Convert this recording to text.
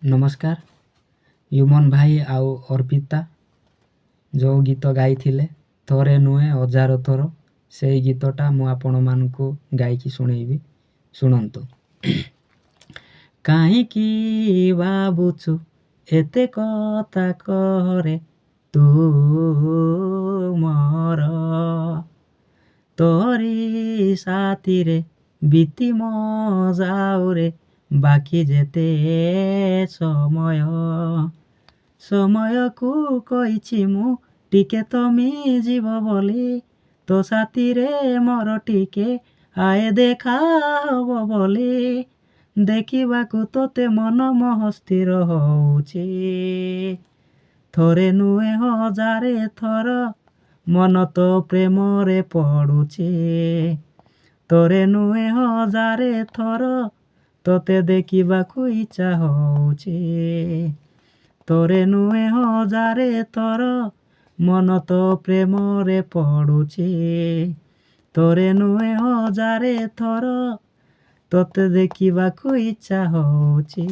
ନମସ୍କାର। ୟୁମନ ଭାଇ ଆଉ ଅର୍ପିତା ଯେଉଁ ଗୀତ ଗାଇଥିଲେ ଥରେ ନୁହେଁ ହଜାର ଥର, ସେଇ ଗୀତଟା ମୁଁ ଆପଣମାନଙ୍କୁ ଗାଇକି ଶୁଣେଇବି। ଶୁଣନ୍ତୁ। କାହିଁକି ଭାବୁଛୁ ଏତେ କଥା କହରେ ତୁ ମୋର, ତୋରି ସାଥିରେ ବିତି ମୋ ଯାଉରେ ବାକି ଯେତେ ସମୟକୁ କହିଛି ମୁଁ ଟିକେ ତମି ଯିବ ବୋଲି, ତୋ ସାଥିରେ ମୋର ଟିକେ ଆଏ ଦେଖା ହବ ବୋଲି, ଦେଖିବାକୁ ତୋତେ ମନ ମୋହ ସ୍ଥିର ହଉଛି, ଥରେ ନୁହେଁ ହଜାରେ ଥର ମନ ତ ପ୍ରେମରେ ପଡ଼ୁଛି, ଥରେ ନୁହେଁ ହଜାରେ ଥର ତୋତେ ଦେଖିବାକୁ ଇଚ୍ଛା ହଉଛି, ଥରେ ନୁହେଁ ହଜାରେ ଥର ମନ ତ ପ୍ରେମରେ ପଡ଼ୁଛି, ଥରେ ନୁହେଁ ହଜାରେ ଥର ତୋତେ ଦେଖିବାକୁ ଇଚ୍ଛା ହଉଛି।